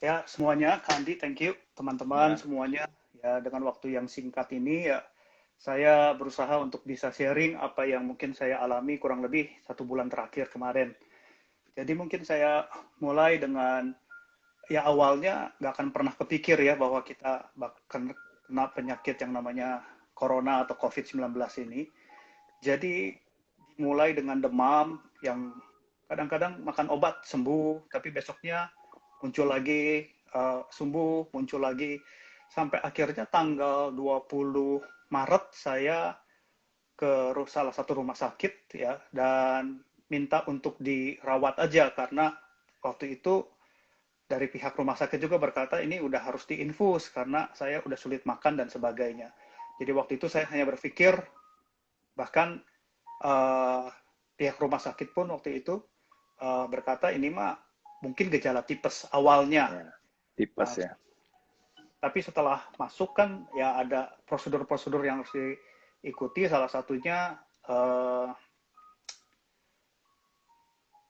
Ya, semuanya, Kandi, thank you. Teman-teman Ya. semuanya, ya dengan waktu yang singkat ini, ya saya berusaha untuk bisa sharing apa yang mungkin saya alami kurang lebih 1 bulan terakhir kemarin. Jadi mungkin saya mulai dengan, ya awalnya nggak akan pernah kepikir ya bahwa kita bakal kena penyakit yang namanya Corona atau COVID-19 ini. Jadi dimulai dengan demam yang kadang-kadang makan obat sembuh, tapi besoknya muncul lagi, sembuh, muncul lagi, sampai akhirnya tanggal 20 Maret saya ke salah satu rumah sakit ya, dan minta untuk dirawat aja karena waktu itu dari pihak rumah sakit juga berkata ini udah harus diinfus karena saya udah sulit makan dan sebagainya. Jadi waktu itu saya hanya berpikir, bahkan uh, pihak rumah sakit pun waktu itu berkata ini mah mungkin gejala tipes awalnya. Ya, tipes Nah, ya. tapi setelah masuk kan ya ada prosedur-prosedur yang harus diikuti, salah satunya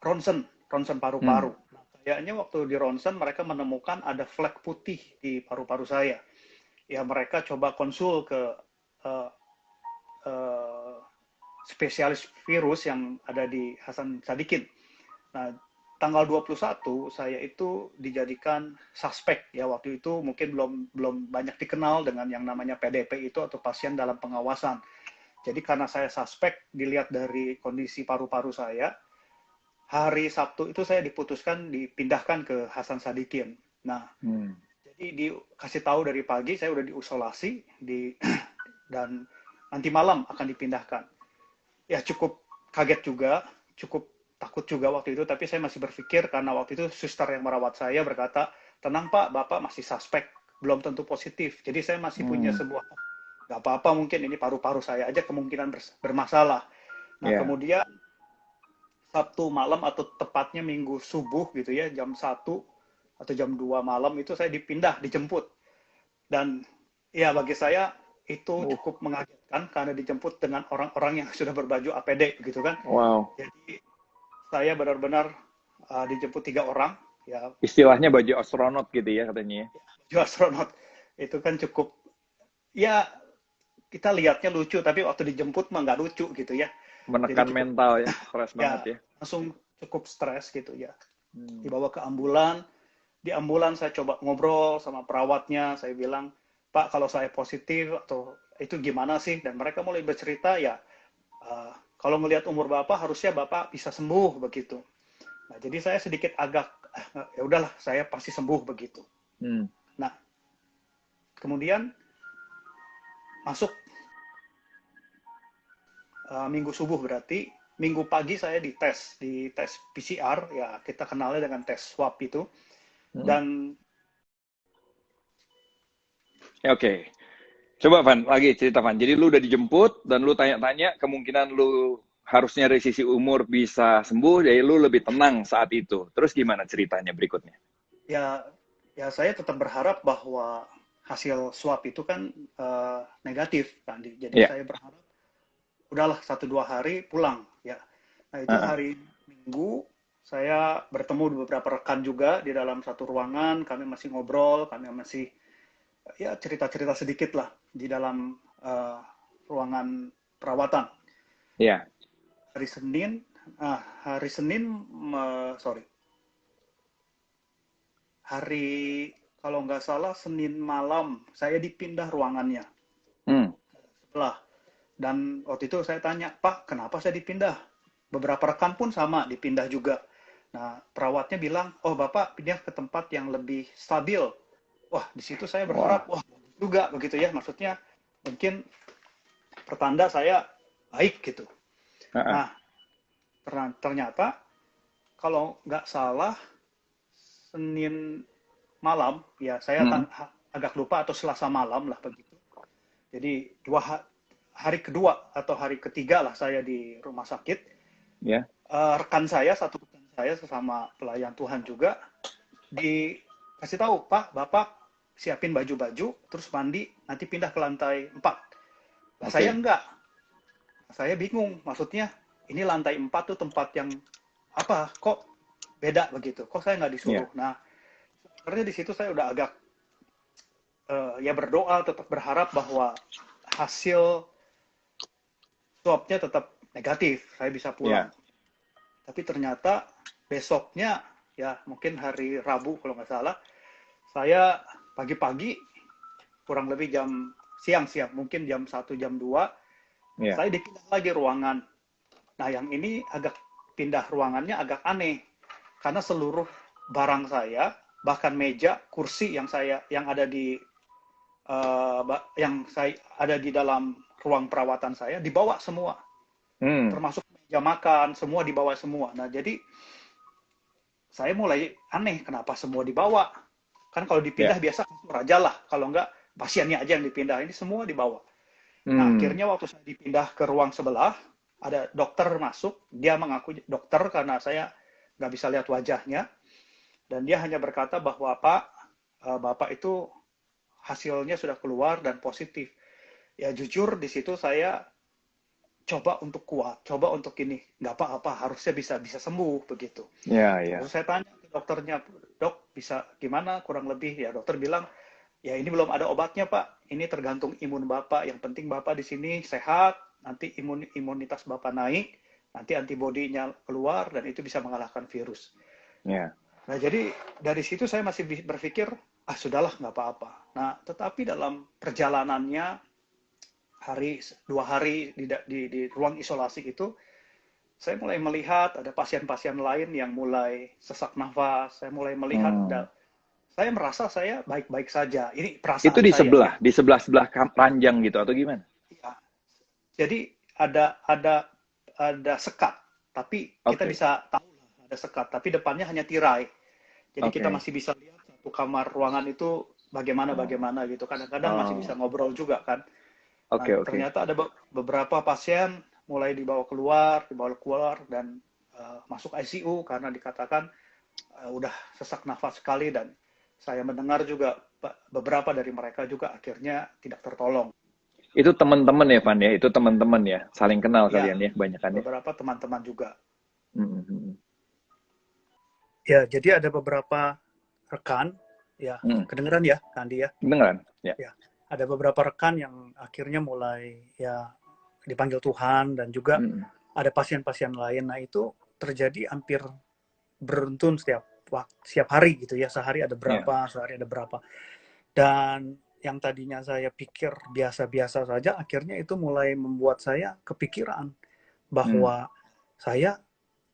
ronsen, ronsen Hmm. paru-paru. Nah, kayaknya waktu di ronsen mereka menemukan ada flek putih di paru-paru saya. Ya mereka coba konsul ke uh, uh, spesialis virus yang ada di Hasan Sadikin. Nah, tanggal 21 saya itu dijadikan suspek ya, waktu itu mungkin belum belum banyak dikenal dengan yang namanya PDP itu atau pasien dalam pengawasan. Jadi karena saya suspek dilihat dari kondisi paru-paru saya, hari Sabtu itu saya diputuskan dipindahkan ke Hasan Sadikin. Nah, Hmm. jadi dikasih tahu dari pagi saya udah diisolasi dan nanti malam akan dipindahkan. Ya cukup kaget juga, cukup takut juga waktu itu, tapi saya masih berpikir karena waktu itu suster yang merawat saya berkata, tenang Pak, Bapak masih suspek, belum tentu positif. Jadi saya masih punya Hmm. sebuah, nggak apa-apa mungkin ini paru-paru saya aja kemungkinan bermasalah. Nah Ya. kemudian Sabtu malam atau tepatnya Minggu subuh gitu ya, jam 1 atau jam 2 malam itu saya dipindah, dijemput. Dan ya bagi saya itu Uh. cukup mengagetkan karena dijemput dengan orang-orang yang sudah berbaju APD gitu kan. Wow. Jadi saya benar-benar dijemput 3 orang ya, Istilahnya baju astronot gitu ya katanya ya. baju astronot. Itu kan cukup, ya kita lihatnya lucu tapi waktu dijemput mah nggak lucu gitu ya. Jadi Menekan cukup, mental ya, stres banget ya ya. langsung cukup stres gitu ya. Hmm. Dibawa ke ambulan, di ambulan saya coba ngobrol sama perawatnya, saya bilang, Pak kalau saya positif atau itu gimana sih, dan mereka mulai bercerita ya, kalau melihat umur bapak harusnya bapak bisa sembuh begitu. Nah jadi saya sedikit agak, ya udahlah saya pasti sembuh begitu. Hmm. Nah kemudian masuk minggu subuh, berarti minggu pagi saya di tes PCR ya, kita kenalnya dengan tes swab itu. Hmm. Dan Ya, oke. Coba Van, lagi cerita Van. Jadi lu udah dijemput dan lu tanya-tanya kemungkinan lu harusnya dari sisi umur bisa sembuh, jadi lu lebih tenang saat itu. Terus gimana ceritanya berikutnya? ya, ya saya tetap berharap bahwa hasil swab itu kan negatif kan. Jadi Ya. saya berharap udahlah 1-2 hari pulang ya. Nah itu Uh-uh. hari Minggu saya bertemu beberapa rekan juga di dalam satu ruangan, kami masih ngobrol, kami masih ya cerita-cerita sedikit lah di dalam ruangan perawatan. Ya. Hari Senin, hari Senin, sorry, hari kalau nggak salah Senin malam saya dipindah ruangannya Hmm. setelah. Dan waktu itu saya tanya, Pak, kenapa saya dipindah? Beberapa rekan pun sama, dipindah juga. Nah, perawatnya bilang, oh Bapak pindah ke tempat yang lebih stabil. Wah, di situ saya Wah. berharap, wah juga begitu ya. Maksudnya mungkin pertanda saya baik gitu. Uh-uh. Nah, ternyata kalau nggak salah Senin malam, ya saya Hmm. agak lupa atau Selasa malam lah begitu. Jadi hari kedua atau hari ketiga lah saya di rumah sakit. Ya. Rekan saya, satu rekan saya sesama pelayan Tuhan juga, dikasih tahu, Pak, Bapak siapin baju-baju, terus mandi, nanti pindah ke lantai 4. Nah, saya Oke. enggak. Saya bingung, maksudnya ini lantai 4 tuh tempat yang apa, kok beda begitu, kok saya nggak disuruh. Ya. Nah, sebenarnya di situ saya udah agak ya berdoa, tetap berharap bahwa hasil swabnya tetap negatif, saya bisa pulang. Ya. Tapi ternyata besoknya, ya mungkin hari Rabu kalau nggak salah, saya pagi-pagi, kurang lebih jam siang-siang, mungkin jam 1, jam 2, Ya. saya dipindah lagi ruangan. Nah, yang ini agak pindah ruangannya agak aneh, karena seluruh barang saya, bahkan meja, kursi yang ada di yang saya ada di dalam ruang perawatan saya dibawa semua, termasuk meja makan, semua dibawa semua. Nah, jadi saya mulai aneh, kenapa semua dibawa? Kan kalau dipindah Ya. biasa kasur aja lah, kalau enggak pasiennya aja yang dipindah, ini semua dibawa. Nah, Hmm. akhirnya waktu saya dipindah ke ruang sebelah, ada dokter masuk, dia mengaku dokter karena saya nggak bisa lihat wajahnya, dan dia hanya berkata bahwa Pak, Bapak itu hasilnya sudah keluar dan positif. Ya jujur di situ saya coba untuk kuat, coba untuk ini, nggak apa-apa, harusnya bisa bisa sembuh begitu. Ya, ya. Lalu saya tanya ke dokternya, dok bisa gimana kurang lebih? Ya dokter bilang, ya ini belum ada obatnya Pak, ini tergantung imun Bapak. Yang penting Bapak di sini sehat, nanti imunitas Bapak naik, nanti antibodinya keluar dan itu bisa mengalahkan virus. Ya. Nah jadi dari situ saya masih berpikir, ah sudahlah nggak apa-apa. Nah tetapi dalam perjalanannya 2 hari di ruang isolasi itu, saya mulai melihat ada pasien-pasien lain yang mulai sesak nafas. Saya mulai melihat, saya merasa saya baik-baik saja. Ini Itu perasaan saya ya. di sebelah ranjang gitu atau gimana? Ya. Jadi ada sekat, tapi kita Oke. bisa tahu ada sekat, tapi depannya hanya tirai. Jadi kita Oke. masih bisa lihat satu kamar ruangan itu bagaimana Oh. bagaimana gitu. Kadang-kadang masih bisa Oh. ngobrol juga kan. Nah, Oke, oke. ternyata ada beberapa pasien mulai dibawa keluar dan masuk ICU karena dikatakan udah sesak nafas sekali, dan saya mendengar juga beberapa dari mereka juga akhirnya tidak tertolong. Itu teman-teman ya, Van ya? Itu teman-teman ya? Saling kenal Ya, kalian ya, kebanyakan ya? beberapa teman-teman juga. Hmm. Ya, jadi ada beberapa rekan, ya, Hmm. kedengeran ya, Kandi ya? Beneran? Ya. Ya, ada beberapa rekan yang akhirnya mulai ya dipanggil Tuhan, dan juga Hmm. ada pasien-pasien lain. Nah, itu terjadi hampir beruntun setiap hari gitu ya, sehari ada Ya. berapa, sehari ada berapa. Dan yang tadinya saya pikir biasa-biasa saja, akhirnya itu mulai membuat saya kepikiran bahwa saya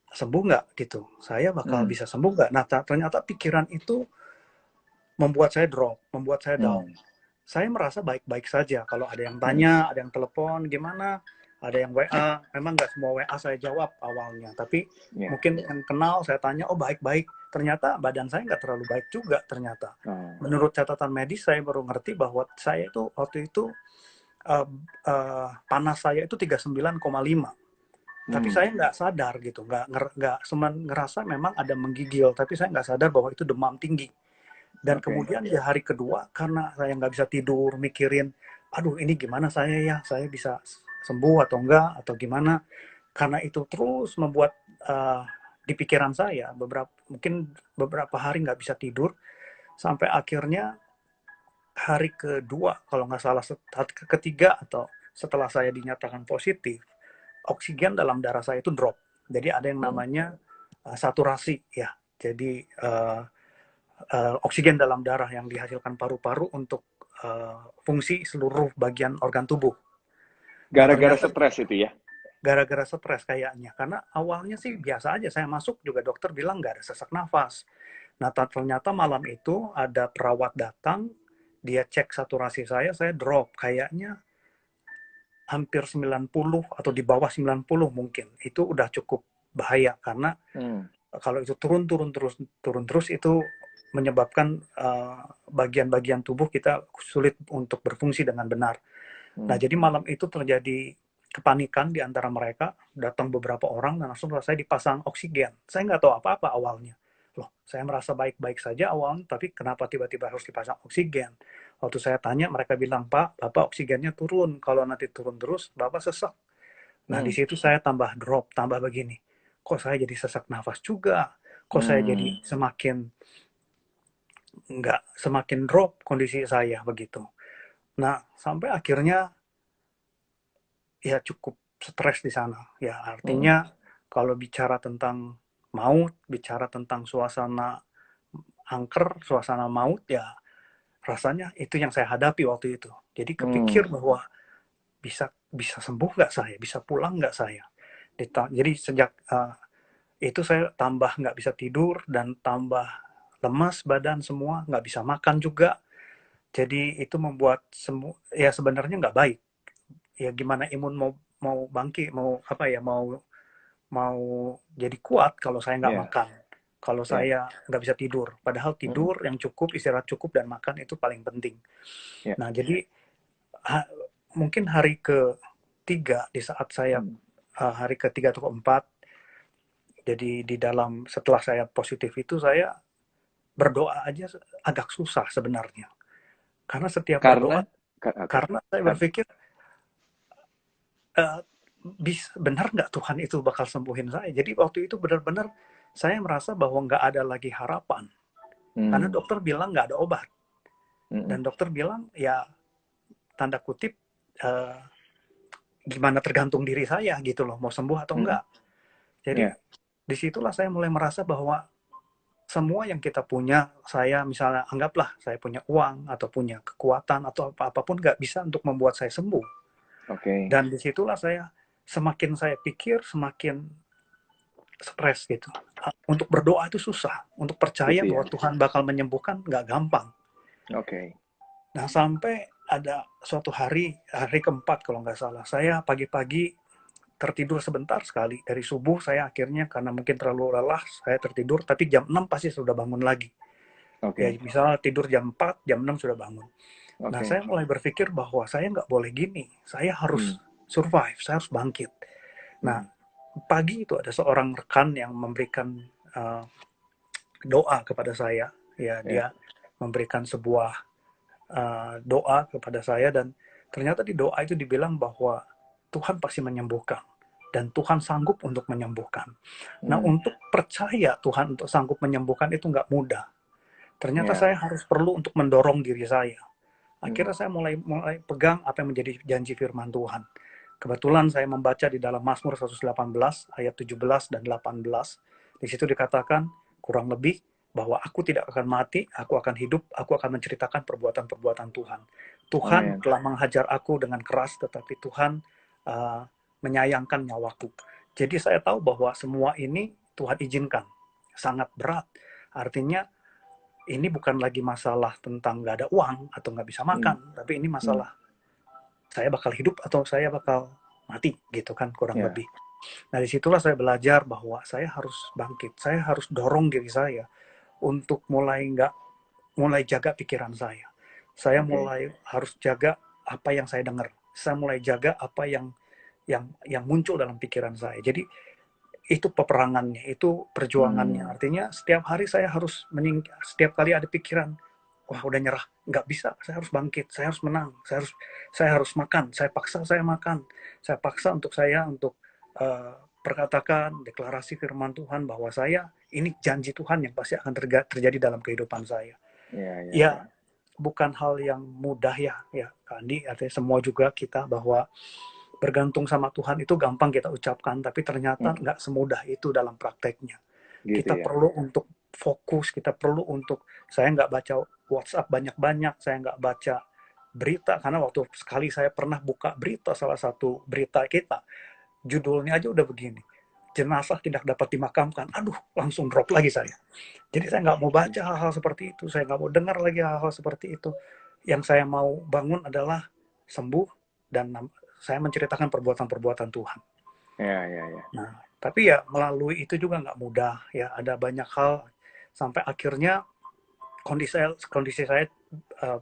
sembuh nggak gitu, saya bakal bisa sembuh nggak. Nah, ternyata pikiran itu membuat saya drop, membuat saya down. Saya merasa baik-baik saja. Kalau ada yang tanya, ada yang telepon, gimana, ada yang WA, memang nggak semua WA saya jawab awalnya, tapi Ya. mungkin yang kenal saya tanya, oh baik-baik. Ternyata badan saya nggak terlalu baik juga ternyata. Oh. Menurut catatan medis saya baru ngerti bahwa saya itu waktu itu panas saya itu 39,5. Tapi saya nggak sadar gitu, nggak cuman ngerasa memang ada menggigil, tapi saya nggak sadar bahwa itu demam tinggi. Dan kemudian di hari kedua, karena saya nggak bisa tidur, mikirin, aduh ini gimana saya bisa sembuh atau enggak, atau gimana. Karena itu terus membuat di pikiran saya, mungkin beberapa hari nggak bisa tidur, sampai akhirnya hari kedua, kalau nggak salah, ketiga atau setelah saya dinyatakan positif, oksigen dalam darah saya itu drop. Jadi ada yang namanya saturasi ya. Jadi oksigen dalam darah yang dihasilkan paru-paru untuk fungsi seluruh bagian organ tubuh. Nah, Gara-gara ternyata stres itu ya? gara-gara stres kayaknya. Karena awalnya sih biasa aja, saya masuk juga dokter bilang nggak ada sesak nafas. Nah, ternyata malam itu ada perawat datang, dia cek saturasi saya drop. Kayaknya hampir 90 atau di bawah 90 mungkin. Itu udah cukup bahaya, karena kalau itu turun terus itu menyebabkan bagian-bagian tubuh kita sulit untuk berfungsi dengan benar. Nah, jadi malam itu terjadi kepanikan di antara mereka, datang beberapa orang dan langsung saya dipasang oksigen. Saya nggak tahu apa-apa awalnya. Loh, saya merasa baik-baik saja awalnya, tapi kenapa tiba-tiba harus dipasang oksigen? Waktu saya tanya, mereka bilang, Pak, Bapak oksigennya turun. Kalau nanti turun terus, Bapak sesak. Nah, di situ saya tambah drop, tambah begini. Kok saya jadi sesak nafas juga? Kok saya jadi semakin nggak semakin drop kondisi saya begitu. Nah, sampai akhirnya ya cukup stres di sana. Ya, Mm-mm. artinya kalau bicara tentang maut, bicara tentang suasana angker, suasana maut, ya rasanya itu yang saya hadapi waktu itu. Jadi kepikir Hmm. bahwa bisa bisa sembuh nggak saya, bisa pulang nggak saya. Jadi sejak itu saya tambah nggak bisa tidur dan tambah lemas badan semua, nggak bisa makan juga. Jadi itu membuat ya sebenarnya nggak baik. Ya gimana imun mau mau bangkit, mau apa ya, mau mau jadi kuat kalau saya nggak Ya, makan, kalau ya. saya nggak bisa tidur. Padahal Mm-mm. tidur yang cukup, istirahat cukup, dan makan itu paling penting. Ya. Nah, jadi ha- mungkin hari ketiga di saat saya Mm. hari ketiga atau keempat, jadi di dalam setelah saya positif itu saya berdoa aja agak susah sebenarnya. Karena setiap Karena, berdoa, oke. karena saya Kan, berpikir, eh, benar nggak Tuhan itu bakal sembuhin saya? Jadi waktu itu benar-benar saya merasa bahwa nggak ada lagi harapan. Karena hmm. dokter bilang nggak ada obat. Mm-mm. Dan dokter bilang, ya tanda kutip, eh, gimana tergantung diri saya gitu loh, mau sembuh atau Mm-mm. enggak. Jadi Ya. disitulah saya mulai merasa bahwa semua yang kita punya, saya misalnya anggaplah saya punya uang atau punya kekuatan atau apapun, nggak bisa untuk membuat saya sembuh. Oke. Dan disitulah saya, semakin saya pikir, semakin stres gitu. Untuk berdoa itu susah, untuk percaya Gitu bahwa ya. Tuhan bakal menyembuhkan nggak gampang. Oke. Nah, sampai ada suatu hari, hari keempat kalau nggak salah, saya pagi-pagi tertidur sebentar sekali. Dari subuh saya akhirnya karena mungkin terlalu lelah, saya tertidur, tapi jam 6 pasti sudah bangun lagi. Ya, Oke. misalnya tidur jam 4, jam 6 sudah bangun. Nah, Oke. saya mulai berpikir bahwa saya nggak boleh gini. Saya Hmm. harus survive, saya harus bangkit. Nah, Hmm. pagi itu ada seorang rekan yang memberikan uh, doa kepada saya. Ya, Ya. dia memberikan sebuah doa kepada saya, dan ternyata di doa itu dibilang bahwa Tuhan pasti menyembuhkan dan Tuhan sanggup untuk menyembuhkan. Nah, Hmm. untuk percaya Tuhan untuk sanggup menyembuhkan itu nggak mudah. Ternyata Ya. saya harus perlu untuk mendorong diri saya. Hmm. Akhirnya saya mulai pegang apa yang menjadi janji firman Tuhan. Kebetulan saya membaca di dalam Mazmur 118 ayat 17 dan 18. Di situ dikatakan kurang lebih bahwa aku tidak akan mati, aku akan hidup, aku akan menceritakan perbuatan-perbuatan Tuhan. Tuhan Amin. telah menghajar aku dengan keras, tetapi Tuhan uh, menyayangkan nyawaku. Jadi saya tahu bahwa semua ini Tuhan izinkan. Sangat berat. Artinya ini bukan lagi masalah tentang nggak ada uang atau nggak bisa Hmm. makan, tapi ini Hmm. masalah saya bakal hidup atau saya bakal mati gitu kan, kurang Ya. lebih. Nah, disitulah saya belajar bahwa saya harus bangkit, saya harus dorong diri saya untuk mulai jaga pikiran saya. Saya Oke. mulai harus jaga apa yang saya dengar. Saya mulai jaga apa yang muncul dalam pikiran saya. Jadi itu peperangannya, itu perjuangannya. Hmm. Artinya setiap hari saya harus setiap kali ada pikiran, wah udah nyerah, nggak bisa, saya harus bangkit, saya harus menang, saya harus makan, saya paksa untuk perkatakan deklarasi firman Tuhan bahwa saya ini janji Tuhan yang pasti akan terjadi dalam kehidupan saya. Ya, ya, Ya, ya. bukan hal yang mudah ya Kak Andi, artinya semua juga kita bahwa bergantung sama Tuhan itu gampang kita ucapkan, tapi ternyata Hmm. nggak semudah itu dalam prakteknya. Gitu Kita ya. perlu untuk fokus, kita perlu untuk, saya nggak baca WhatsApp banyak-banyak, saya nggak baca berita, karena waktu sekali saya pernah buka berita, salah satu berita kita, judulnya aja udah begini, jenazah tidak dapat dimakamkan, aduh langsung drop lagi saya. Jadi saya nggak mau baca hal-hal seperti itu, saya nggak mau dengar lagi hal-hal seperti itu. Yang saya mau bangun adalah sembuh dan saya menceritakan perbuatan-perbuatan Tuhan. Ya, ya, ya. Nah, tapi ya melalui itu juga nggak mudah ya, ada banyak hal sampai akhirnya kondisi saya uh,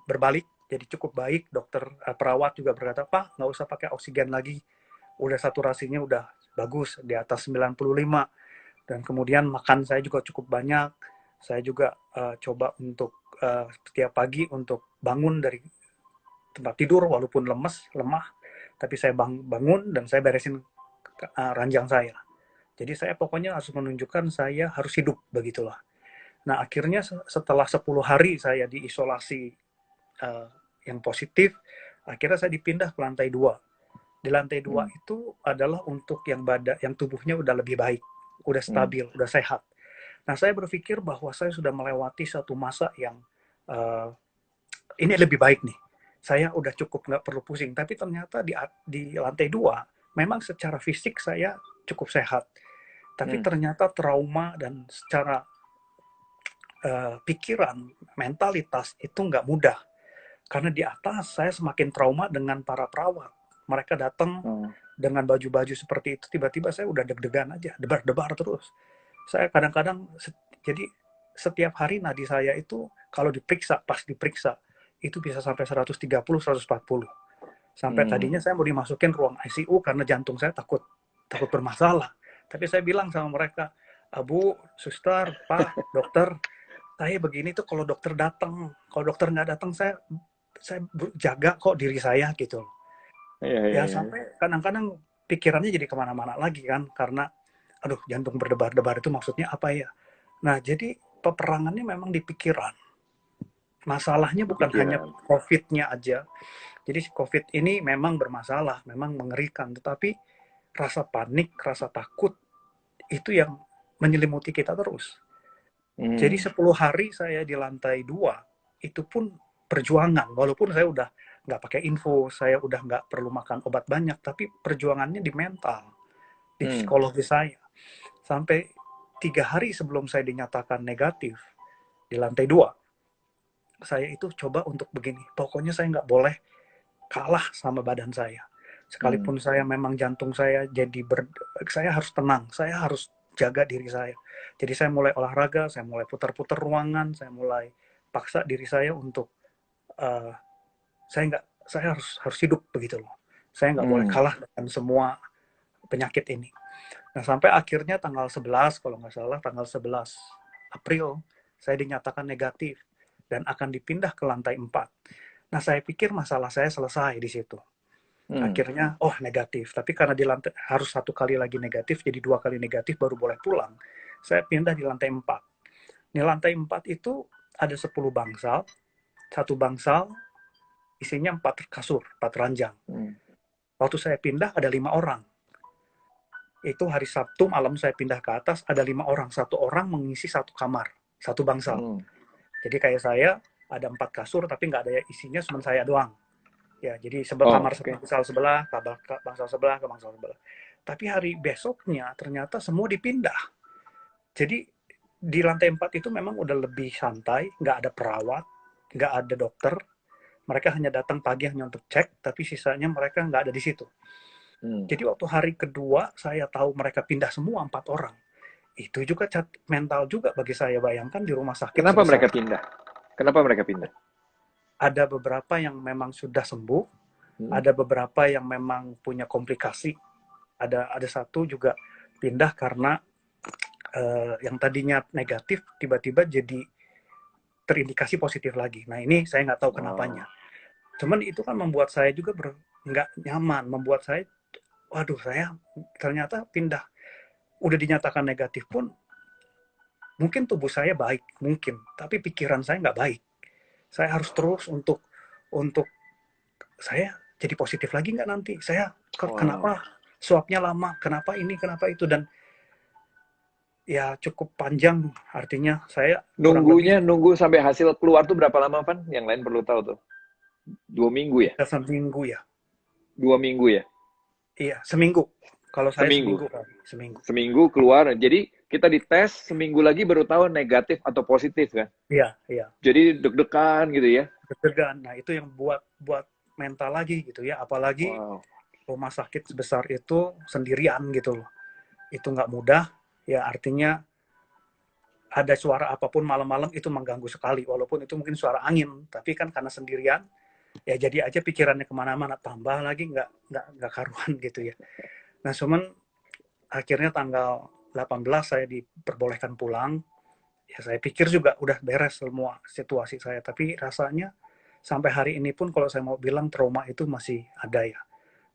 berbalik jadi cukup baik. Dokter perawat juga berkata, Pak nggak usah pakai oksigen lagi, udah saturasinya udah bagus di atas 95. Dan kemudian makan saya juga cukup banyak. Saya juga coba untuk setiap pagi untuk bangun dari tempat tidur walaupun lemah, tapi saya bangun dan saya beresin ranjang saya. Jadi saya pokoknya harus menunjukkan saya harus hidup, begitulah. Nah, akhirnya setelah 10 hari saya diisolasi uh, yang positif, akhirnya saya dipindah ke lantai 2. Di lantai 2 itu adalah untuk yang tubuhnya udah lebih baik, udah stabil, udah sehat. Nah, saya berpikir bahwa saya sudah melewati satu masa yang uh, ini lebih baik nih. Saya udah cukup nggak perlu pusing. Tapi ternyata di lantai 2, memang secara fisik saya cukup sehat. Tapi ternyata trauma dan secara pikiran, mentalitas itu nggak mudah. Karena di atas saya semakin trauma dengan para perawat. Mereka datang dengan baju-baju seperti itu, tiba-tiba saya udah deg-degan aja, debar-debar terus. Saya kadang-kadang, jadi setiap hari nadi saya itu kalau diperiksa, pas diperiksa, itu bisa sampai 130, 140. Sampai tadinya saya mau dimasukin ruang ICU karena jantung saya takut bermasalah. Tapi saya bilang sama mereka, Bu, suster, Pak, dokter, saya begini tuh kalau dokter datang, kalau dokter nggak datang saya jaga kok diri saya gitu. Ya sampai kadang-kadang pikirannya jadi kemana-mana lagi kan, karena aduh jantung berdebar-debar itu maksudnya apa ya. Nah jadi peperangannya memang di pikiran. Masalahnya bukan hanya COVID-nya aja. Jadi COVID ini memang bermasalah, memang mengerikan, tetapi rasa panik, rasa takut itu yang menyelimuti kita terus. Jadi 10 hari saya di lantai 2, itu pun perjuangan. Walaupun saya udah nggak pakai info, saya udah nggak perlu makan obat banyak, tapi perjuangannya di mental, di psikologi saya. Sampai 3 hari sebelum saya dinyatakan negatif di lantai 2, saya itu coba untuk begini, pokoknya saya nggak boleh kalah sama badan saya. Sekalipun saya memang jantung saya saya harus tenang, saya harus jaga diri saya. Jadi saya mulai olahraga, saya mulai putar-putar ruangan, saya mulai paksa diri saya untuk saya harus hidup begitu loh. Saya nggak boleh kalah dengan semua penyakit ini. Nah sampai akhirnya tanggal 11, kalau nggak salah tanggal 11 April, saya dinyatakan negatif dan akan dipindah ke lantai 4. Nah saya pikir masalah saya selesai di situ. Akhirnya, oh negatif. Tapi karena di lantai harus 1 kali lagi negatif, jadi 2 kali negatif baru boleh pulang. Saya pindah di lantai 4. Di lantai 4 itu ada 10 bangsal. Satu bangsal isinya 4 kasur, 4 ranjang. Waktu saya pindah ada 5 orang. Itu hari Sabtu malam saya pindah ke atas, ada 5 orang. 1 orang mengisi 1 kamar, 1 bangsal. Jadi kayak saya ada 4 kasur, tapi nggak ada isinya, cuma saya doang. Ya, jadi kamar bangsal sebelah, bangsal sebelah, ke bangsal sebelah. Tapi hari besoknya ternyata semua dipindah. Jadi di lantai 4 itu memang udah lebih santai, nggak ada perawat, nggak ada dokter. Mereka hanya datang pagi hanya untuk cek, tapi sisanya mereka nggak ada di situ. Jadi waktu hari kedua saya tahu mereka pindah semua 4 orang. Itu juga mental juga bagi saya, bayangkan di rumah sakit. Kenapa mereka pindah? Kenapa mereka pindah? Ada beberapa yang memang sudah sembuh, ada beberapa yang memang punya komplikasi. Ada satu juga pindah karena yang tadinya negatif tiba-tiba jadi terindikasi positif lagi. Nah ini saya nggak tahu kenapanya. Cuman itu kan membuat saya juga nggak nyaman, membuat saya, waduh saya ternyata pindah, udah dinyatakan negatif pun, mungkin tubuh saya baik, mungkin, tapi pikiran saya nggak baik. Saya harus terus untuk saya jadi positif lagi nggak nanti? Saya kenapa swabnya lama? Kenapa ini? Kenapa itu? Dan ya cukup panjang, artinya saya nunggu sampai hasil keluar tuh berapa lama, Van? Yang lain perlu tahu tuh. 2 minggu ya? Seminggu ya. 2 minggu ya? Iya, seminggu. Kalau saya seminggu. Seminggu keluar. Jadi kita dites, seminggu lagi baru tahu negatif atau positif kan? Iya. Jadi deg-degan gitu ya? Deg-degan. Nah itu yang buat mental lagi gitu ya. Apalagi rumah sakit sebesar itu sendirian gitu loh. Itu nggak mudah. Ya artinya ada suara apapun malam-malam itu mengganggu sekali. Walaupun itu mungkin suara angin. Tapi kan karena sendirian, ya jadi aja pikirannya kemana-mana. Tambah lagi nggak karuan gitu ya. Nah cuman akhirnya tanggal 18 saya diperbolehkan pulang. Ya saya pikir juga udah beres semua situasi saya. Tapi rasanya sampai hari ini pun kalau saya mau bilang trauma itu masih ada ya.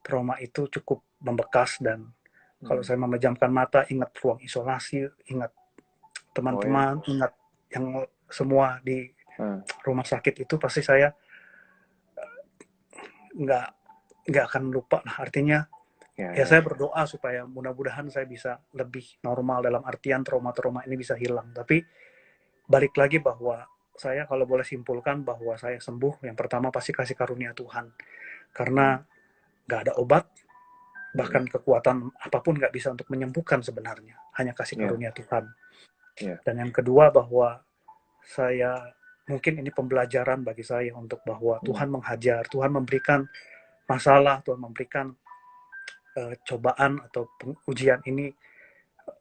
Trauma itu cukup membekas dan kalau saya memejamkan mata ingat ruang isolasi, ingat teman-teman, ingat yang semua di Hmm. rumah sakit itu pasti saya nggak nggak akan lupa lah. Artinya ya saya berdoa supaya mudah-mudahan saya bisa lebih normal dalam artian trauma-trauma ini bisa hilang. Tapi balik lagi bahwa saya kalau boleh simpulkan bahwa saya sembuh, yang pertama pasti kasih karunia Tuhan. Karena nggak ada obat, bahkan kekuatan apapun nggak bisa untuk menyembuhkan sebenarnya. Hanya kasih karunia Tuhan. Dan yang kedua bahwa saya, mungkin ini pembelajaran bagi saya untuk bahwa Tuhan menghajar, Tuhan memberikan masalah, Tuhan memberikan cobaan atau ujian ini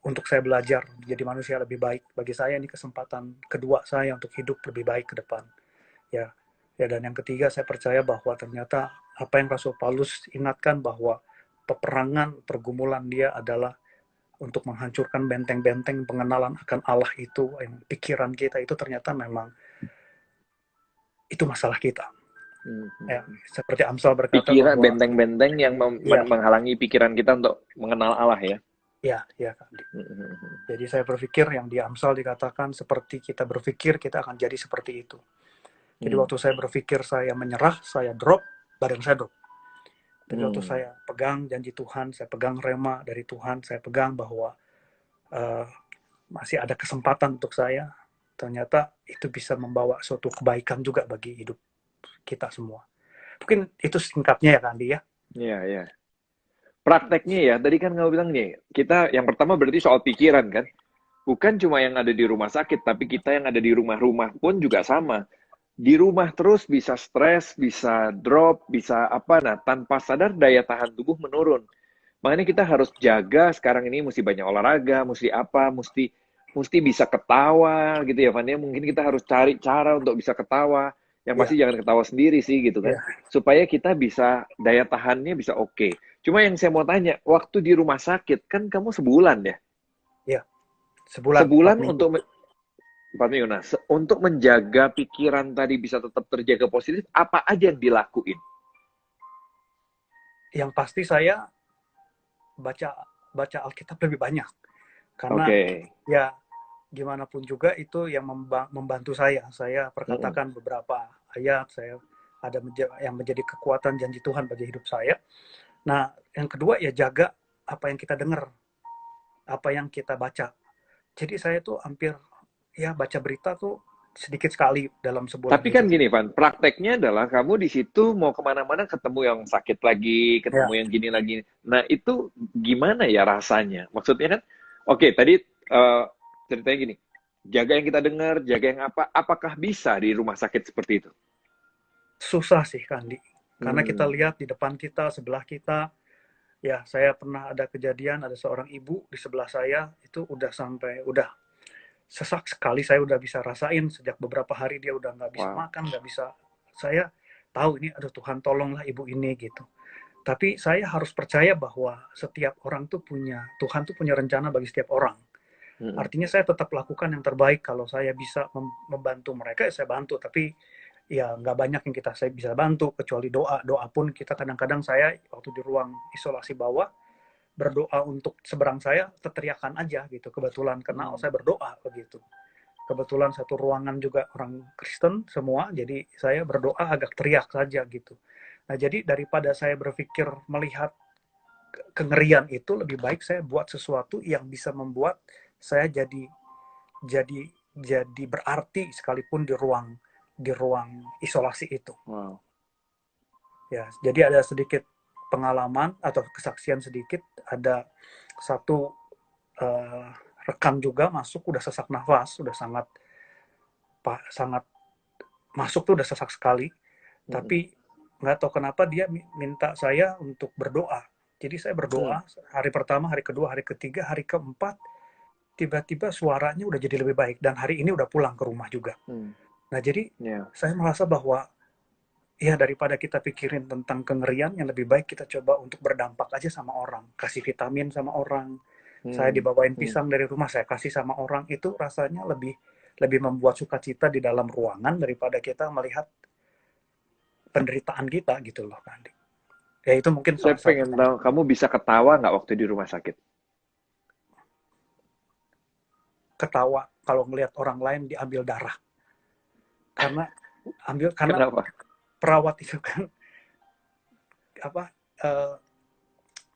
untuk saya belajar jadi manusia lebih baik. Bagi saya ini kesempatan kedua saya untuk hidup lebih baik ke depan. Ya, dan yang ketiga saya percaya bahwa ternyata apa yang Rasul Paulus ingatkan bahwa peperangan, pergumulan dia adalah untuk menghancurkan benteng-benteng pengenalan akan Allah itu, yang pikiran kita itu ternyata memang itu masalah kita. Ya, seperti Amsal berkata Pikiran bahwa benteng-benteng yang menghalangi pikiran kita untuk mengenal Allah ya. Ya, Kak. Jadi saya berpikir yang di Amsal dikatakan seperti kita berpikir kita akan jadi seperti itu. Jadi waktu saya berpikir saya menyerah, saya drop, badan saya drop. Tapi waktu saya pegang janji Tuhan, saya pegang rema dari Tuhan, saya pegang bahwa masih ada kesempatan untuk saya, ternyata itu bisa membawa suatu kebaikan juga bagi hidup kita semua. Mungkin itu singkatnya ya Kak Andi ya. Iya. Prakteknya ya, tadi kan kamu bilang nih, kita yang pertama berarti soal pikiran kan? Bukan cuma yang ada di rumah sakit, tapi kita yang ada di rumah-rumah pun juga sama. Di rumah terus bisa stres, bisa drop, bisa apa, nah tanpa sadar daya tahan tubuh menurun. Makanya kita harus jaga sekarang ini, mesti banyak olahraga, mesti apa, mesti bisa ketawa gitu ya, Van. Mungkin kita harus cari cara untuk bisa ketawa. Yang pasti jangan ketawa sendiri sih gitu kan. Supaya kita bisa, daya tahannya bisa oke. Cuma yang saya mau tanya, waktu di rumah sakit, kan kamu sebulan ya? Iya, sebulan 4 minggu. Untuk 4 minggu. Nah, untuk menjaga pikiran tadi bisa tetap terjaga positif, apa aja yang dilakuin? Yang pasti saya baca Alkitab lebih banyak. Karena ya gimana pun juga itu yang membantu saya. Saya perkatakan beberapa ayat, saya ada yang menjadi kekuatan janji Tuhan bagi hidup saya. Nah, yang kedua ya jaga apa yang kita dengar, apa yang kita baca. Jadi saya tuh hampir ya baca berita tuh sedikit sekali dalam sebulan. Tapi kan gini, Van, prakteknya adalah kamu di situ mau kemana-mana ketemu yang sakit lagi, ketemu yang gini lagi. Nah, itu gimana ya rasanya? Maksudnya kan, oke, tadi ceritanya gini, jaga yang kita dengar, jaga yang apa, apakah bisa di rumah sakit seperti itu? Susah sih, Kandi. Karena kita lihat di depan kita, sebelah kita, ya saya pernah ada kejadian, ada seorang ibu di sebelah saya, itu udah sesak sekali, saya udah bisa rasain sejak beberapa hari dia udah nggak bisa makan, nggak bisa. Saya tahu ini, aduh Tuhan tolonglah ibu ini gitu. Tapi saya harus percaya bahwa setiap orang tuh Tuhan tuh punya rencana bagi setiap orang. Artinya saya tetap lakukan yang terbaik. Kalau saya bisa membantu mereka, ya saya bantu. Tapi ya nggak banyak yang saya bisa bantu, kecuali doa. Doa pun kita kadang-kadang saya waktu di ruang isolasi bawah, berdoa untuk seberang saya, teriakan aja gitu. Kebetulan kenal, saya berdoa begitu. Kebetulan satu ruangan juga orang Kristen semua, jadi saya berdoa agak teriak saja gitu. Nah, jadi daripada saya berpikir melihat kengerian itu, lebih baik saya buat sesuatu yang bisa membuat saya jadi berarti sekalipun di ruang isolasi itu. Ya, jadi ada sedikit pengalaman atau kesaksian sedikit. Ada satu rekan juga masuk udah sesak nafas, udah sangat masuk tuh udah sesak sekali. Tapi nggak tahu kenapa dia minta saya untuk berdoa. Jadi saya berdoa hari pertama, hari kedua, hari ketiga, hari keempat, tiba-tiba suaranya udah jadi lebih baik, dan hari ini udah pulang ke rumah juga. Nah, jadi saya merasa bahwa ya daripada kita pikirin tentang kengerian, yang lebih baik kita coba untuk berdampak aja sama orang, kasih vitamin sama orang. Saya dibawain pisang dari rumah, saya kasih sama orang, itu rasanya lebih membuat sukacita di dalam ruangan daripada kita melihat penderitaan kita gitu loh, Kandi. Ya itu mungkin saya pengen tahu, kamu bisa ketawa nggak waktu di rumah sakit? Ketawa kalau ngelihat orang lain diambil darah. Karena Kenapa? perawat itu kan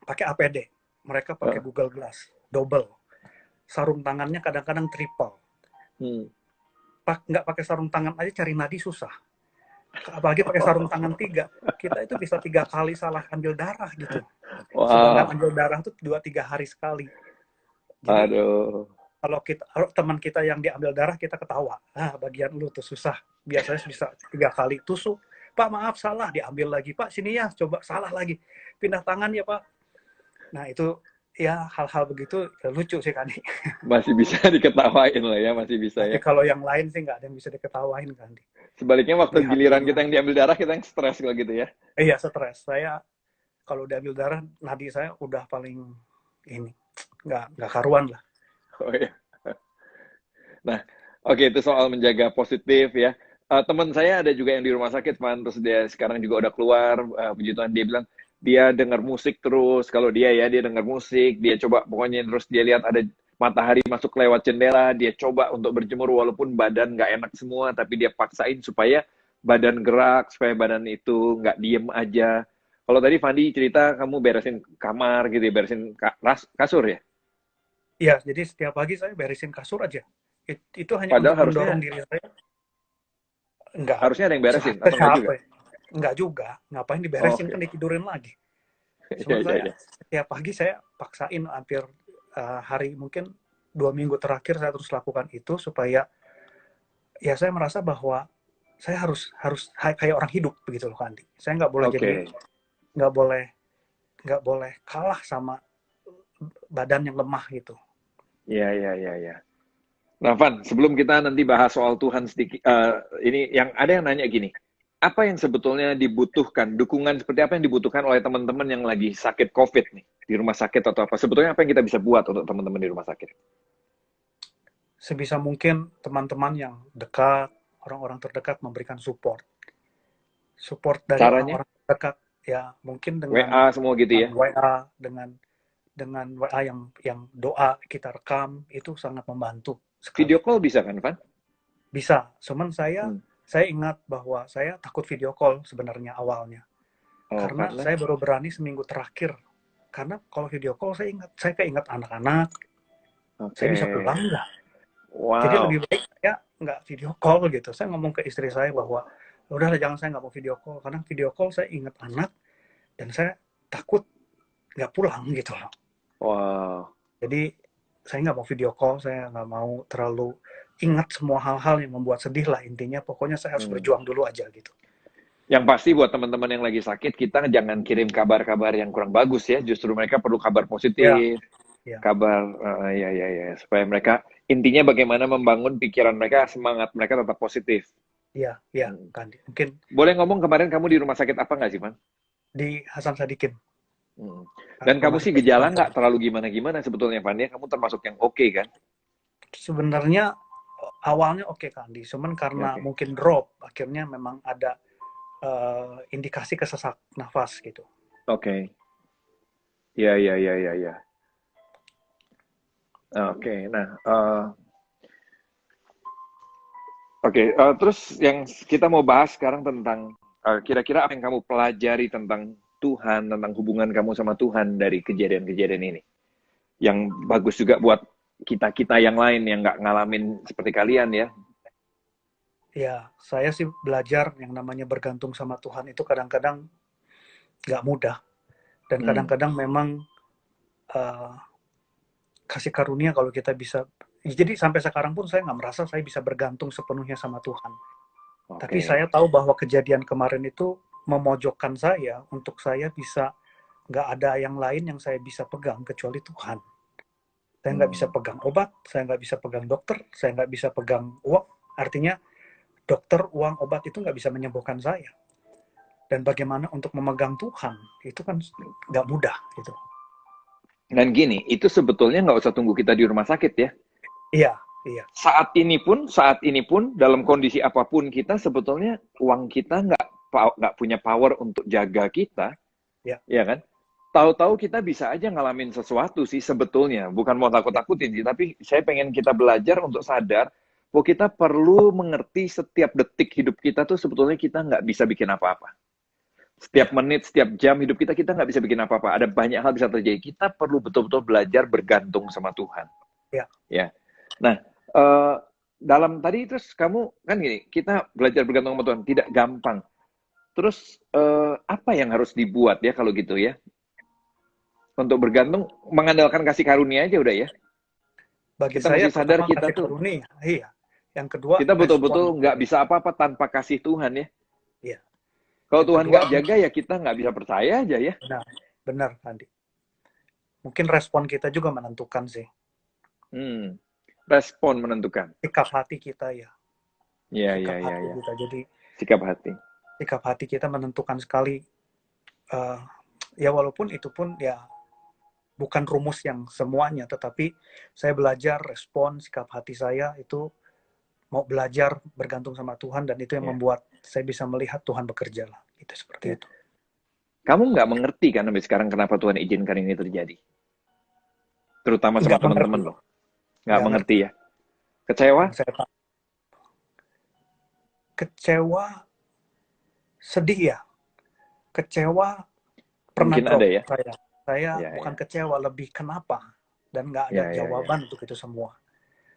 pakai APD, mereka pakai Google Glass, double, sarung tangannya kadang-kadang triple. Nggak pakai sarung tangan aja cari nadi susah, apalagi pakai sarung tangan 3. Kita itu bisa 3 kali salah ambil darah gitu. Sedangkan ambil darah itu 2-3 hari sekali. Jadi, kalau teman kita yang diambil darah, kita ketawa, bagian lu tuh susah, biasanya bisa 3 kali tusuk, Pak maaf salah, diambil lagi, Pak sini ya, coba salah lagi, pindah tangan ya Pak. Nah itu ya hal-hal begitu ya, lucu sih Kandi. Masih bisa diketawain lah ya, masih bisa. Tapi ya. Kalau yang lain sih nggak ada yang bisa diketawain Kandi. Sebaliknya waktu giliran kita yang diambil darah, kita yang stres kalau gitu ya. Iya stres. Saya kalau diambil darah, nadi saya udah paling ini nggak karuan lah. Oh iya. Nah, oke, itu soal menjaga positif ya. Teman saya ada juga yang di rumah sakit, Van, terus dia sekarang juga udah keluar, puji Tuhan, dia bilang dia dengar musik terus. Kalau dia dengar musik, dia coba pokoknya terus dia lihat ada matahari masuk lewat jendela, dia coba untuk berjemur walaupun badan nggak enak semua, tapi dia paksain supaya badan gerak, supaya badan itu nggak diem aja. Kalau tadi Fandi cerita kamu beresin kamar gitu ya, beresin kasur ya? Iya, jadi setiap pagi saya beresin kasur aja. Itu hanya Padahal untuk mendorong diri saya. Enggak. Harusnya ada yang beresin, atau enggak juga? Enggak juga. Ngapain diberesin, kan ditidurin lagi. Cuma setiap pagi saya paksain hampir hari mungkin 2 minggu terakhir saya terus lakukan itu supaya ya saya merasa bahwa saya harus kayak orang hidup begitu loh Kandi. Saya nggak boleh jadi nggak boleh kalah sama badan yang lemah gitu. Iya. Nah, Van, sebelum kita nanti bahas soal Tuhan sedikit, ini yang ada yang nanya gini, apa yang sebetulnya dibutuhkan, dukungan seperti apa yang dibutuhkan oleh teman-teman yang lagi sakit COVID nih, di rumah sakit atau apa? Sebetulnya apa yang kita bisa buat untuk teman-teman di rumah sakit? Sebisa mungkin teman-teman yang dekat, orang-orang terdekat memberikan support. Support dari orang-orang terdekat, ya mungkin dengan WA semua gitu ya? WA, dengan WA yang doa kita rekam, itu sangat membantu. Video call bisa kan, Van? Bisa, cuman saya ingat bahwa saya takut video call sebenarnya awalnya. Karena saya baru berani seminggu terakhir. Karena kalau video call saya keinget anak-anak, saya bisa pulang nggak? Wow. Jadi lebih baik saya nggak video call gitu. Saya ngomong ke istri saya bahwa udahlah jangan, saya nggak mau video call. Karena video call saya ingat anak, dan saya takut nggak pulang gitu loh. Wow. Jadi saya nggak mau video call, saya nggak mau terlalu ingat semua hal-hal yang membuat sedih lah intinya. Pokoknya saya harus berjuang dulu aja gitu. Yang pasti buat teman-teman yang lagi sakit, kita jangan kirim kabar-kabar yang kurang bagus ya. Justru mereka perlu kabar positif, kabar supaya mereka intinya bagaimana membangun pikiran mereka, semangat mereka tetap positif. Iya, Kandi. Mungkin boleh ngomong kemarin kamu di rumah sakit apa nggak sih, Man? Di Hasan Sadikin. Dan kamu sih gejala nggak terlalu gimana-gimana sebetulnya, Van, ya? Kamu termasuk yang oke kan? Sebenarnya awalnya oke, Kandi. Cuman karena mungkin drop, akhirnya memang ada indikasi kesesak nafas gitu. Oke. Ya. Oke, nah. Terus yang kita mau bahas sekarang tentang kira-kira apa yang kamu pelajari tentang Tuhan, tentang hubungan kamu sama Tuhan dari kejadian-kejadian ini. Yang bagus juga buat kita-kita yang lain yang nggak ngalamin seperti kalian ya. Ya, saya sih belajar yang namanya bergantung sama Tuhan itu kadang-kadang nggak mudah. Dan kadang-kadang memang kasih karunia kalau kita bisa. Jadi sampai sekarang pun saya nggak merasa saya bisa bergantung sepenuhnya sama Tuhan. Tapi saya tahu bahwa kejadian kemarin itu memojokkan saya untuk saya bisa, nggak ada yang lain yang saya bisa pegang kecuali Tuhan. Saya nggak bisa pegang obat, saya nggak bisa pegang dokter, saya nggak bisa pegang uang. Artinya dokter, uang, obat itu nggak bisa menyembuhkan saya. Dan bagaimana untuk memegang Tuhan, itu kan nggak mudah gitu. Dan gini, itu sebetulnya nggak usah tunggu kita di rumah sakit ya. Iya. Saat ini pun dalam kondisi apapun kita sebetulnya uang kita nggak punya power untuk jaga kita, ya kan? tahu-tahu kita bisa aja ngalamin sesuatu sih sebetulnya. Bukan mau takut-takutin sih, tapi saya pengen kita belajar untuk sadar bahwa kita perlu mengerti setiap detik hidup kita tuh sebetulnya kita nggak bisa bikin apa-apa. Setiap menit, setiap jam hidup kita, kita nggak bisa bikin apa-apa. Ada banyak hal bisa terjadi. Kita perlu betul-betul belajar bergantung sama Tuhan. Ya. Ya. Nah, dalam tadi terus kamu kan gini, kita belajar bergantung sama Tuhan tidak gampang. Terus apa yang harus dibuat ya kalau gitu ya? Untuk bergantung mengandalkan kasih karunia aja udah ya. Bagi Kita saya mesti sadar pertama kita kasih tuh karunia. Iya. Yang kedua kita betul-betul respon. nggak bisa apa-apa tanpa kasih Tuhan ya. Iya. Kalau Yang Tuhan kedua, nggak jaga ya kita nggak bisa percaya aja ya. benar Andi. Mungkin respon kita juga menentukan sih. Respon menentukan. Sikap hati kita ya. Iya. Kita. Jadi sikap hati. Sikap hati kita menentukan sekali. Ya walaupun itu pun ya bukan rumus yang semuanya, tetapi saya belajar respon sikap hati saya itu mau belajar bergantung sama Tuhan, dan itu yang membuat saya bisa melihat Tuhan bekerja lah. Itu seperti itu. Kamu nggak mengerti kan sampai sekarang kenapa Tuhan izinkan ini terjadi? Terutama sama teman-teman lo. Nggak mengerti ya? Kecewa? Kecewa, sedih ya. Kecewa pernah mungkin ada ya? Saya bukan kecewa, lebih kenapa. Dan nggak ada jawaban untuk itu semua.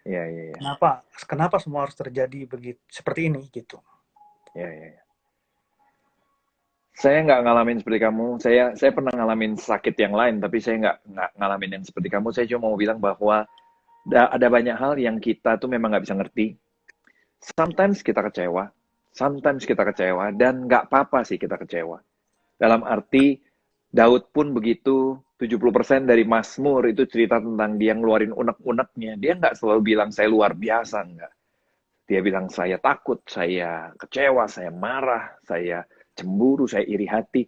Iya. Kenapa semua harus terjadi begitu seperti ini gitu. Iya. Saya nggak ngalamin seperti kamu. Saya pernah ngalamin sakit yang lain, tapi saya nggak ngalamin yang seperti kamu. Saya cuma mau bilang bahwa ada banyak hal yang kita tuh memang nggak bisa ngerti. Sometimes kita kecewa, dan nggak apa-apa sih kita kecewa. Dalam arti, Daud pun begitu, 70% dari Mazmur itu cerita tentang dia ngeluarin unek-uneknya. Dia nggak selalu bilang, saya luar biasa, nggak. Dia bilang, saya takut, saya kecewa, saya marah, saya cemburu, saya iri hati.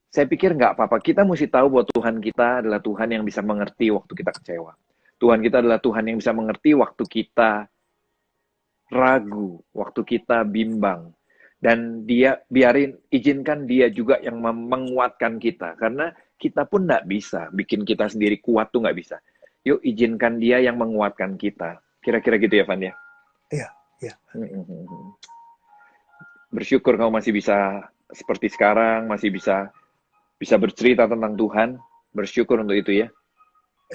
Saya pikir nggak apa-apa. Kita mesti tahu bahwa Tuhan kita adalah Tuhan yang bisa mengerti waktu kita kecewa. Tuhan kita adalah Tuhan yang bisa mengerti waktu kita ragu, waktu kita bimbang. Dan dia izinkan dia juga yang menguatkan kita. Karena kita pun nggak bisa bikin kita sendiri kuat tuh nggak bisa. Yuk izinkan dia yang menguatkan kita. Kira-kira gitu ya, Van ya? Iya. Bersyukur kamu masih bisa seperti sekarang, masih bisa bercerita tentang Tuhan. Bersyukur untuk itu ya.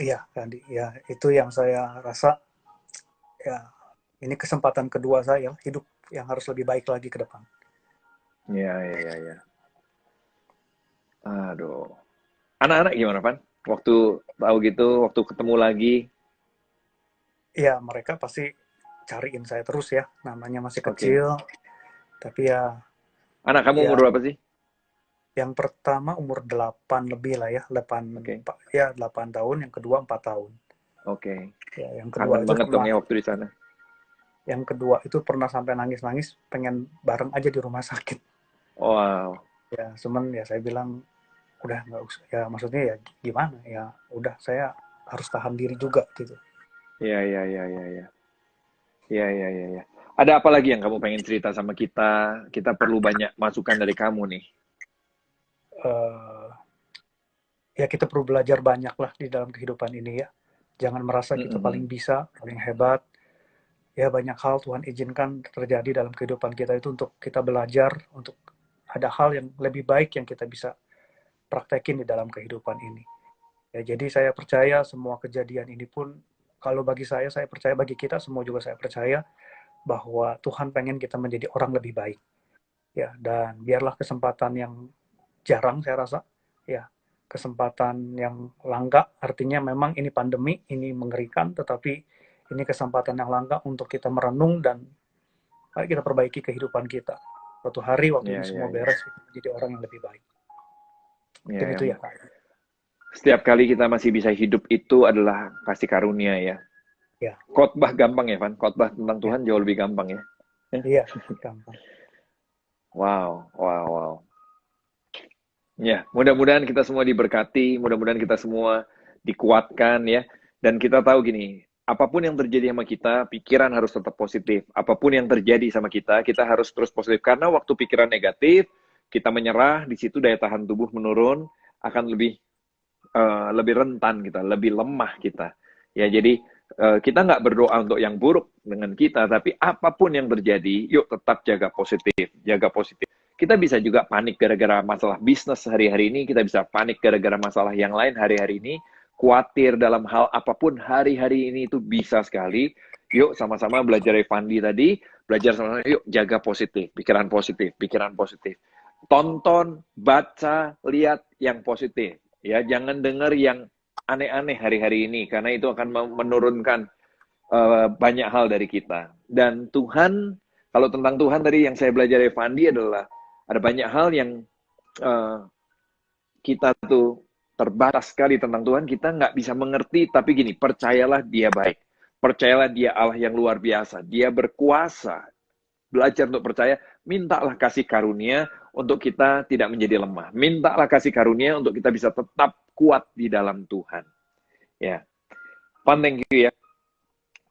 Iya, Andi. Ya, itu yang saya rasa. Ya, ini kesempatan kedua saya hidup yang harus lebih baik lagi ke depan. Iya. Aduh. Anak-anak gimana, Van? Waktu tahu gitu, waktu ketemu lagi? Iya, mereka pasti cariin saya terus ya. Namanya masih kecil. Tapi ya... Anak kamu umur berapa sih? Yang pertama umur 8 lebih lah ya. 8 tahun. Yang kedua 4 tahun. Oke. Ya, yang kedua kangen banget dong ya waktu di sana. Yang kedua itu pernah sampai nangis-nangis, pengen bareng aja di rumah sakit. Wow. Ya, cuman ya saya bilang udah nggak usah. Ya maksudnya ya gimana? Ya udah saya harus tahan diri juga gitu. Iya. Ada apa lagi yang kamu pengen cerita sama kita? Kita perlu banyak masukan dari kamu nih. Ya kita perlu belajar banyak lah di dalam kehidupan ini ya. Jangan merasa kita paling bisa, paling hebat. Ya banyak hal Tuhan izinkan terjadi dalam kehidupan kita itu untuk kita belajar, untuk ada hal yang lebih baik yang kita bisa praktekin di dalam kehidupan ini. Ya jadi saya percaya semua kejadian ini pun, kalau bagi saya percaya, bagi kita semua juga saya percaya bahwa Tuhan pengen kita menjadi orang lebih baik. Ya, dan biarlah kesempatan yang jarang saya rasa, ya kesempatan yang langka, artinya memang ini pandemi, ini mengerikan, tetapi ini kesempatan yang langka untuk kita merenung dan kita perbaiki kehidupan kita. Suatu hari waktu ini semua beres, kita jadi orang yang lebih baik. Itu ya. Setiap kali kita masih bisa hidup itu adalah kasih karunia ya. Ya. Khotbah gampang ya, Van. Khotbah tentang Tuhan jauh lebih gampang ya. Iya, gampang. Wow. Ya, mudah-mudahan kita semua diberkati, mudah-mudahan kita semua dikuatkan ya. Dan kita tahu gini, apapun yang terjadi sama kita, pikiran harus tetap positif. Apapun yang terjadi sama kita, kita harus terus positif. Karena waktu pikiran negatif, kita menyerah, di situ daya tahan tubuh menurun, akan lebih rentan kita, lebih lemah kita. Ya, jadi kita nggak berdoa untuk yang buruk dengan kita, tapi apapun yang terjadi, yuk tetap jaga positif, jaga positif. Kita bisa juga panik gara-gara masalah bisnis hari-hari ini, kita bisa panik gara-gara masalah yang lain hari-hari ini, khawatir dalam hal apapun hari-hari ini itu bisa sekali. Yuk sama-sama belajar Fandi tadi, belajar sama-sama, yuk jaga positif, pikiran positif, pikiran positif. Tonton, baca, lihat yang positif. Ya, jangan dengar yang aneh-aneh hari-hari ini, karena itu akan menurunkan banyak hal dari kita. Dan Tuhan, kalau tentang Tuhan tadi yang saya belajar dari Fandi adalah, ada banyak hal yang kita tuh terbatas sekali tentang Tuhan, kita nggak bisa mengerti, tapi gini, percayalah dia baik. Percayalah dia Allah yang luar biasa. Dia berkuasa. Belajar untuk percaya, mintalah kasih karunia untuk kita tidak menjadi lemah. Mintalah kasih karunia untuk kita bisa tetap kuat di dalam Tuhan. Ya, Pan, thank you ya.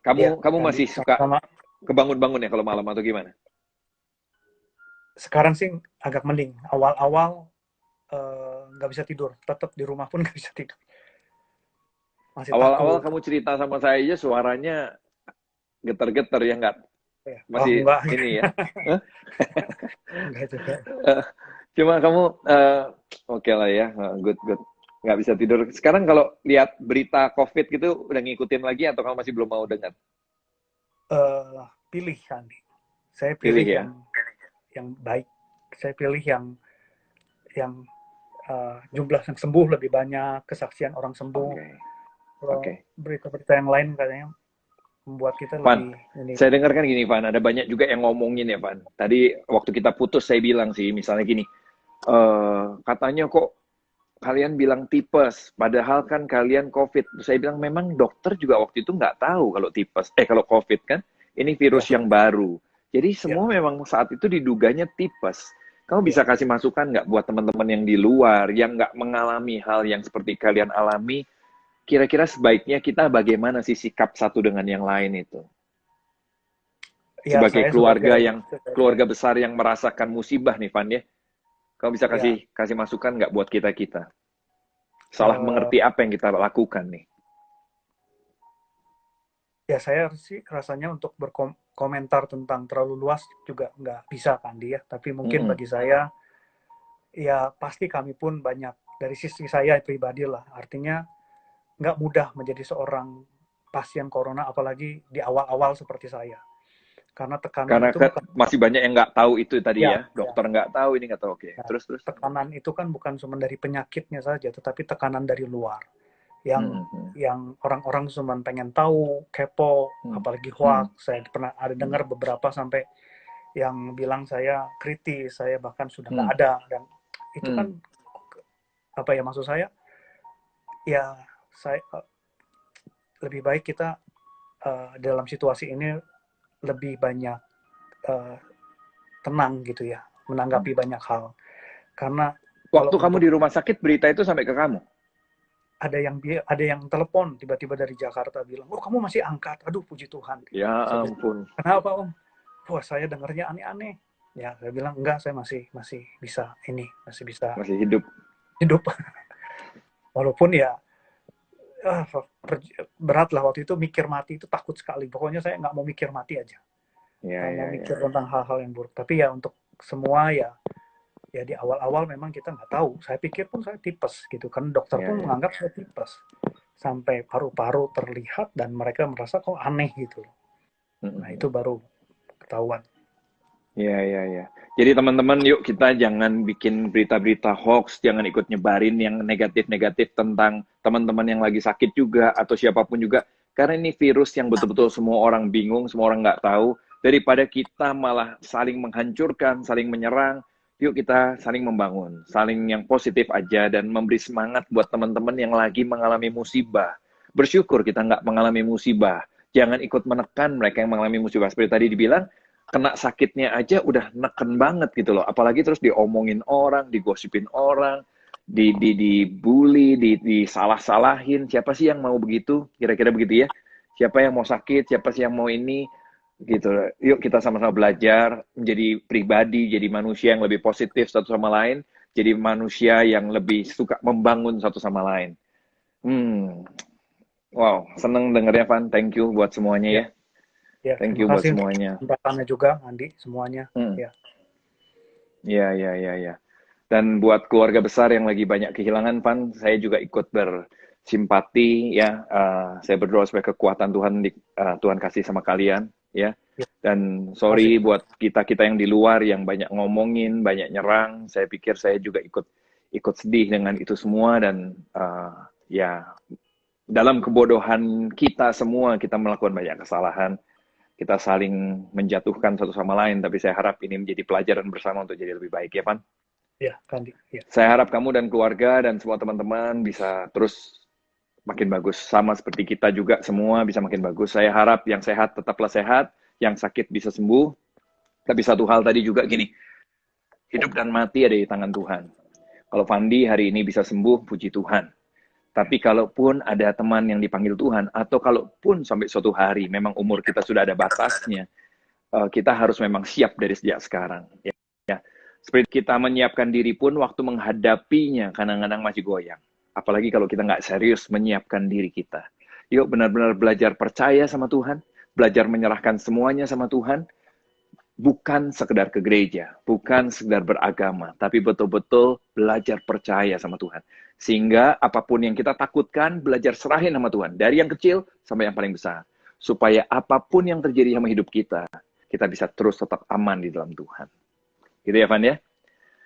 Kamu masih suka kebangun-bangun ya kalau malam atau gimana? Sekarang sih agak mending. Awal-awal nggak bisa tidur, tetap di rumah pun nggak bisa tidur. Awal-awal kamu cerita sama saya aja suaranya getar-getar ya, nggak? Masih enggak. Ini ya. Enggak juga. Cuma kamu oke lah ya, good. Nggak bisa tidur. Sekarang kalau lihat berita COVID gitu, udah ngikutin lagi atau kamu masih belum mau dengar? Pilih, Sandi. Saya pilih ya? yang baik. Saya pilih yang jumlah yang sembuh lebih banyak, kesaksian orang sembuh. Berita-berita yang lain katanya membuat kita Van, lebih... saya dengar kan gini, Van, ada banyak juga yang ngomongin ya, Van. Tadi waktu kita putus saya bilang sih, misalnya gini, katanya kok kalian bilang tipes, padahal kan kalian COVID. Saya bilang memang dokter juga waktu itu nggak tahu kalau tipes, kalau COVID kan, ini virus yang baru. Jadi semua memang saat itu diduganya tipes. Kamu bisa kasih masukan nggak buat teman-teman yang di luar, yang nggak mengalami hal yang seperti kalian alami, kira-kira sebaiknya kita bagaimana sih sikap satu dengan yang lain itu? Sebagai keluarga besar yang merasakan musibah nih, Van ya. Kamu bisa kasih masukan nggak buat kita? Salah mengerti apa yang kita lakukan nih? Ya, saya sih rasanya untuk berkomentar tentang terlalu luas juga nggak bisa, kan dia. Tapi mungkin bagi saya, ya pasti kami pun banyak, dari sisi saya pribadi lah, artinya nggak mudah menjadi seorang pasien corona, apalagi di awal-awal seperti saya. Karena tekanan itu masih banyak yang nggak tahu itu tadi ya, dokter nggak tahu, ini nggak tahu. Terus. Tekanan itu kan bukan cuma dari penyakitnya saja, tetapi tekanan dari luar. Yang orang-orang cuma pengen tahu, kepo, apalagi hoax. Saya pernah ada dengar beberapa sampai yang bilang saya kritis, saya bahkan sudah nggak ada. Dan itu kan, apa ya, maksud saya, ya saya lebih baik kita dalam situasi ini lebih banyak tenang gitu ya, menanggapi banyak hal. Karena waktu kamu di rumah sakit, berita itu sampai ke kamu? Ada yang telepon tiba-tiba dari Jakarta bilang, "Oh, kamu masih angkat." Aduh, puji Tuhan. Ya ampun. Kenapa, Om? Wah, saya dengarnya aneh-aneh. Ya, saya bilang enggak, saya masih bisa masih hidup. Walaupun ya berat lah waktu itu, mikir mati itu takut sekali. Pokoknya saya nggak mau mikir mati aja. Nggak mau mikir tentang hal-hal yang buruk. Tapi ya untuk semua ya di awal-awal memang kita nggak tahu. Saya pikir pun saya tipes gitu kan. Dokter pun menganggap saya tipes. Sampai paru-paru terlihat dan mereka merasa kok aneh gitu. Nah, itu baru ketahuan. Iya. Jadi teman-teman, yuk kita jangan bikin berita-berita hoax, jangan ikut nyebarin yang negatif-negatif tentang teman-teman yang lagi sakit juga, atau siapapun juga. Karena ini virus yang betul-betul semua orang bingung, semua orang nggak tahu. Daripada kita malah saling menghancurkan, saling menyerang, yuk kita saling membangun, saling yang positif aja, dan memberi semangat buat teman-teman yang lagi mengalami musibah. Bersyukur kita nggak mengalami musibah. Jangan ikut menekan mereka yang mengalami musibah. Seperti tadi dibilang, kena sakitnya aja udah neken banget gitu loh. Apalagi terus diomongin orang, digosipin orang, dibully, disalah-salahin. Siapa sih yang mau begitu? Kira-kira begitu ya. Siapa yang mau sakit? Siapa sih yang mau ini? gitu. Yuk kita sama-sama belajar menjadi pribadi, jadi manusia yang lebih positif satu sama lain, jadi manusia yang lebih suka membangun satu sama lain. Wow, seneng dengernya Van. Thank you buat semuanya Ya, ya. ya, Thank terima you buat kasih untuk semuanya. kesempatannya juga, Andi, semuanya. Hmm. Ya, Ya. Dan buat keluarga besar yang lagi banyak kehilangan, Van, saya juga ikut bersimpati ya. Saya berdoa supaya kekuatan Tuhan kasih sama kalian ya. ya, Dan terima kasih. sorry buat kita yang di luar yang banyak ngomongin, banyak nyerang. Saya pikir saya juga ikut sedih dengan itu semua dan ya dalam kebodohan kita semua kita melakukan banyak kesalahan. Kita saling menjatuhkan satu sama lain, tapi saya harap ini menjadi pelajaran bersama untuk jadi lebih baik ya, Van. Ya, Andi. Ya, Saya harap kamu dan keluarga dan semua teman-teman bisa terus makin bagus. Sama seperti kita juga semua bisa makin bagus. Saya harap yang sehat tetaplah sehat, yang sakit bisa sembuh. Tapi satu hal tadi juga gini, hidup dan mati ada di tangan Tuhan. Kalau Fandi hari ini bisa sembuh, puji Tuhan. Tapi kalaupun ada teman yang dipanggil Tuhan, atau kalaupun sampai suatu hari memang umur kita sudah ada batasnya, kita harus memang siap dari sejak sekarang. Ya. Seperti kita menyiapkan diri pun waktu menghadapinya kadang-kadang masih goyang. Apalagi kalau kita nggak serius menyiapkan diri kita. Yuk benar-benar belajar percaya sama Tuhan, belajar menyerahkan semuanya sama Tuhan, bukan sekedar ke gereja, bukan sekedar beragama, tapi betul-betul belajar percaya sama Tuhan. Sehingga apapun yang kita takutkan, belajar serahin sama Tuhan. Dari yang kecil sampai yang paling besar. Supaya apapun yang terjadi sama hidup kita bisa terus tetap aman di dalam Tuhan. Gitu ya, Van ya?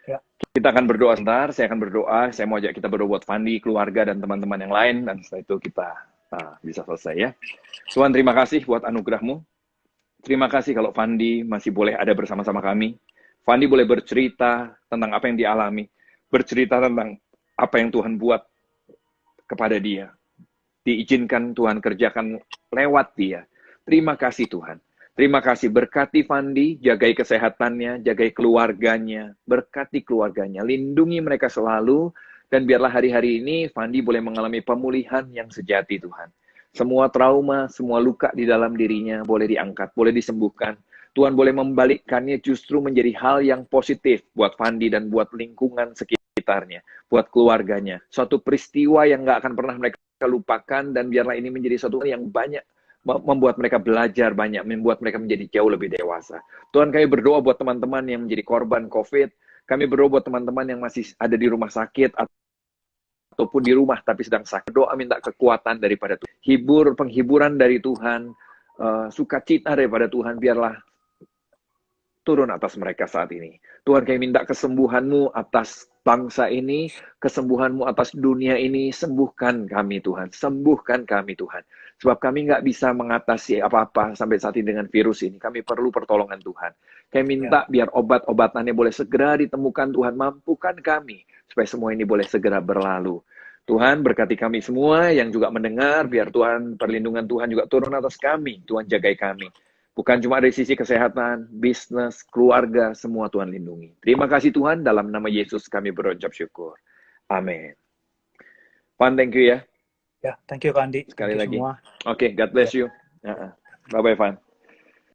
ya, Kita akan berdoa sebentar, saya akan berdoa, saya mau ajak kita berdoa buat Fandi, keluarga, dan teman-teman yang lain, dan setelah itu kita bisa selesai ya. Tuhan, terima kasih buat anugerah-Mu. Terima kasih kalau Fandi masih boleh ada bersama-sama kami. Fandi boleh bercerita tentang apa yang dialami, bercerita tentang apa yang Tuhan buat kepada dia. Diizinkan Tuhan kerjakan lewat dia. Terima kasih Tuhan. Terima kasih, berkati Fandi, jagai kesehatannya, jagai keluarganya, berkati keluarganya, lindungi mereka selalu, dan biarlah hari-hari ini Fandi boleh mengalami pemulihan yang sejati Tuhan. Semua trauma, semua luka di dalam dirinya boleh diangkat, boleh disembuhkan. Tuhan boleh membalikkannya justru menjadi hal yang positif buat Fandi dan buat lingkungan sekitarnya, buat keluarganya. Suatu peristiwa yang nggak akan pernah mereka lupakan, dan biarlah ini menjadi suatu yang banyak membuat mereka belajar banyak, membuat mereka menjadi jauh lebih dewasa. Tuhan, kami berdoa buat teman-teman yang menjadi korban COVID, kami berdoa buat teman-teman yang masih ada di rumah sakit, ataupun di rumah tapi sedang sakit. Doa minta kekuatan daripada Tuhan. Penghiburan dari Tuhan, sukacita daripada Tuhan, biarlah turun atas mereka saat ini. Tuhan, kami minta kesembuhan-Mu atas bangsa ini, kesembuhan-Mu atas dunia ini, sembuhkan kami Tuhan, sembuhkan kami Tuhan. Sebab kami nggak bisa mengatasi apa-apa sampai saat ini dengan virus ini, kami perlu pertolongan Tuhan. Kami minta biar obat-obatannya boleh segera ditemukan Tuhan, mampukan kami, supaya semua ini boleh segera berlalu. Tuhan berkati kami semua yang juga mendengar, biar Tuhan, perlindungan Tuhan juga turun atas kami, Tuhan jagai kami. Bukan cuma dari sisi kesehatan, bisnis, keluarga, semua Tuhan lindungi. Terima kasih Tuhan, dalam nama Yesus kami berucap syukur. Amin. Pan, thank you ya. ya, thank you Andi. Sekali Thank you lagi. semua. Oke, God bless you. Bye-bye, Van.